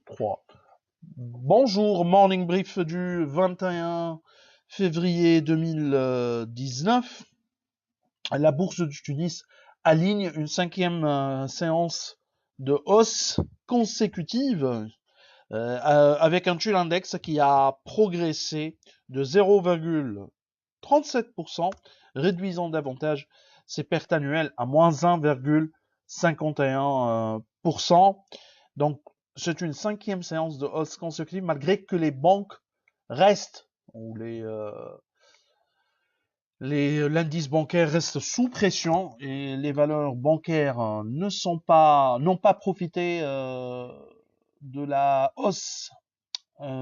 3. Bonjour, morning brief du 21 février 2019. La bourse de Tunis aligne une cinquième séance de hausse consécutive avec un Tull Index qui a progressé de 0,37%, réduisant davantage ses pertes annuelles à moins 1,51%. Donc, c'est une cinquième séance de hausse consécutive, malgré que les banques restent, ou l'indice bancaire reste sous pression et les valeurs bancaires n'ont pas profité de la hausse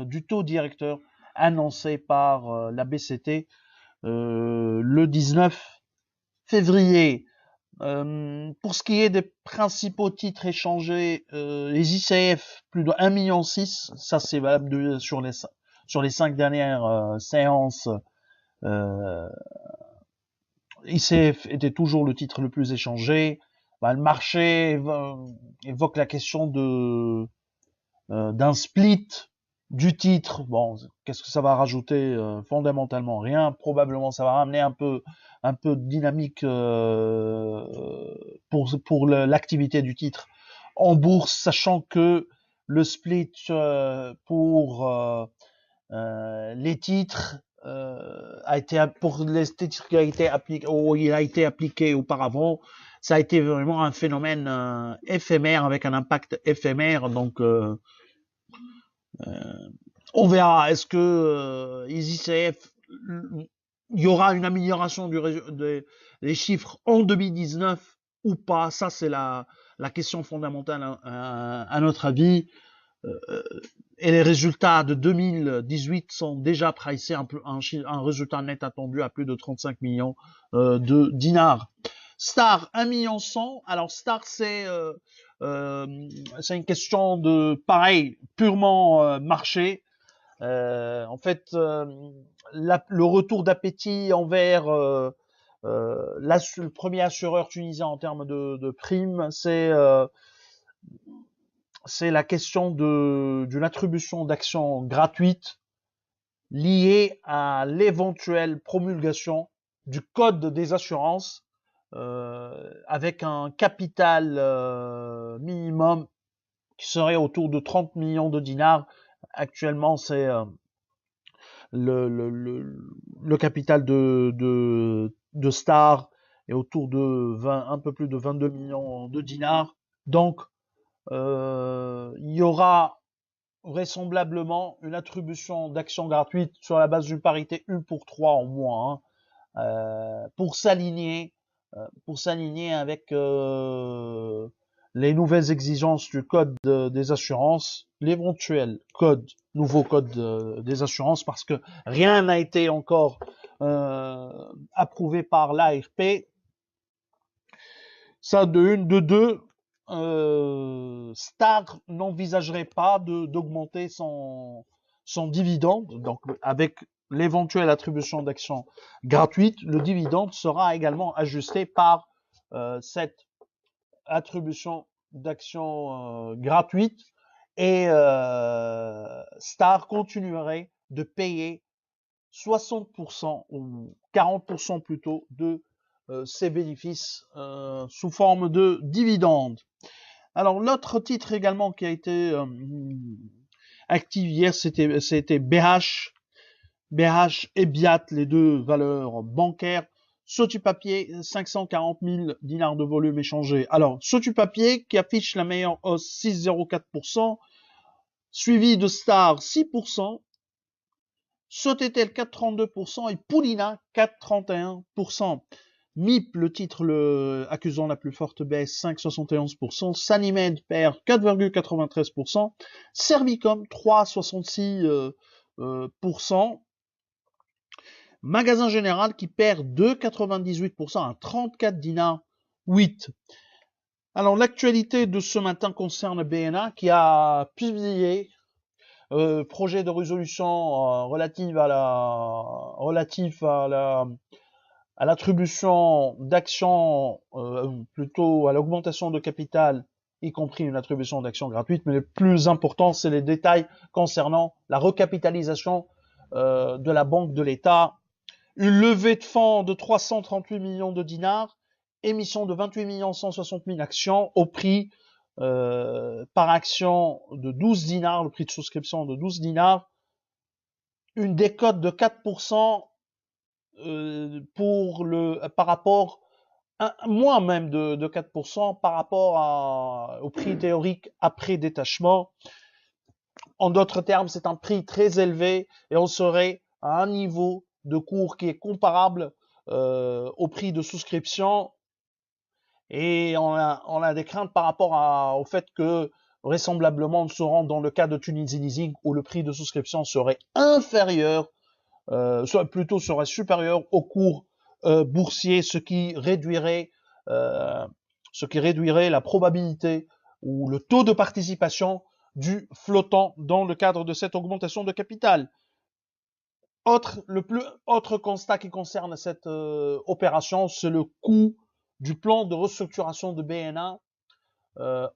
du taux directeur annoncé par la BCT le 19 février. Pour ce qui est des principaux titres échangés, les ICF, plus de 1,6 million, ça c'est valable sur les 5 dernières séances. ICF était toujours le titre le plus échangé. Le marché évoque la question d'un split du titre. Bon, qu'est-ce que ça va rajouter? Fondamentalement rien. Probablement ça va ramener un peu de dynamique pour l'activité du titre en bourse, sachant que le split pour les titres pour les titres qui a été appliqué, il a été appliqué auparavant, ça a été vraiment un phénomène éphémère avec un impact éphémère. Donc on verra. Est-ce que les ICF, il y aura une amélioration des chiffres en 2019 ou pas? Ça, c'est la question fondamentale à notre avis. Et les résultats de 2018 sont déjà pricés, un résultat net attendu à plus de 35 millions de dinars. Star, 1,1 million. Alors Star, c'est une question de, pareil, purement marché. En fait, le retour d'appétit envers le premier assureur tunisien en termes de primes, c'est la question d'une attribution d'actions gratuites liée à l'éventuelle promulgation du code des assurances avec un capital minimum qui serait autour de 30 millions de dinars. Actuellement, c'est le capital de Star est autour de un peu plus de 22 millions de dinars. Donc, il y aura vraisemblablement une attribution d'actions gratuites sur la base d'une parité 1 pour 3 au moins, pour s'aligner avec les nouvelles exigences du code des assurances, l'éventuel nouveau code des assurances, parce que rien n'a été encore approuvé par l'ARP. Ça de une, de deux, Star n'envisagerait pas d'augmenter son dividende. Donc, avec l'éventuelle attribution d'actions gratuites, le dividende sera également ajusté par cette attribution d'actions gratuites, et Star continuerait de payer 60% ou 40% plutôt de ses bénéfices sous forme de dividendes. Alors l'autre titre également qui a été actif hier, c'était BH et Biat, les deux valeurs bancaires. Sotu Papier, 540 000 dinars de volume échangé. Alors Sotu Papier qui affiche la meilleure hausse, 6,04%, suivi de Star 6%, Sotetel 4,32% et Poulina 4,31%. MIP, le titre accusant la plus forte baisse, 5,71%. Sanimed perd 4,93%. Servicom 3,66%. Magasin Général qui perd 2,98% à 34 dinars 8. Alors l'actualité de ce matin concerne BNA qui a publié projet de résolution relative à l'attribution d'actions, plutôt à l'augmentation de capital y compris une attribution d'actions gratuites, mais le plus important, c'est les détails concernant la recapitalisation de la Banque de l'État, une levée de fonds de 338 millions de dinars, émission de 28 160 000 actions au prix par action de 12 dinars, le prix de souscription de 12 dinars, une décote de 4% par rapport moins même de 4% par rapport au prix théorique après détachement. En d'autres termes, c'est un prix très élevé et on serait à un niveau de cours qui est comparable au prix de souscription. Et on a des craintes par rapport au fait que vraisemblablement nous serons dans le cas de Tunisie Leasing où le prix de souscription serait inférieur, plutôt serait supérieur au cours boursier, ce qui réduirait la probabilité ou le taux de participation du flottant dans le cadre de cette augmentation de capital. Autre constat qui concerne cette opération, c'est le coût du plan de restructuration de BNA.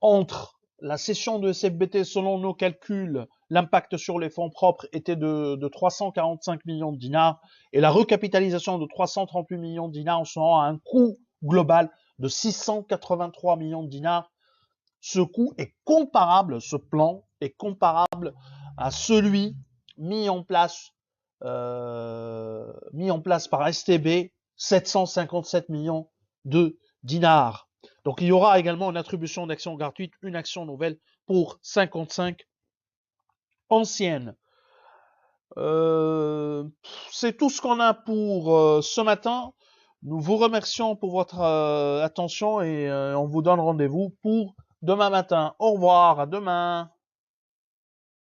Entre la cession de SFBT, selon nos calculs, l'impact sur les fonds propres était de 345 millions de dinars et la recapitalisation de 338 millions de dinars sera à un coût global de 683 millions de dinars. Ce coût est comparable, ce plan est comparable à celui mis en place par STB, 757 millions de dinars. Donc il y aura également une attribution d'actions gratuites, une action nouvelle pour 55 anciennes. C'est tout ce qu'on a pour ce matin. Nous vous remercions pour votre attention et on vous donne rendez-vous pour demain matin. Au revoir, à demain.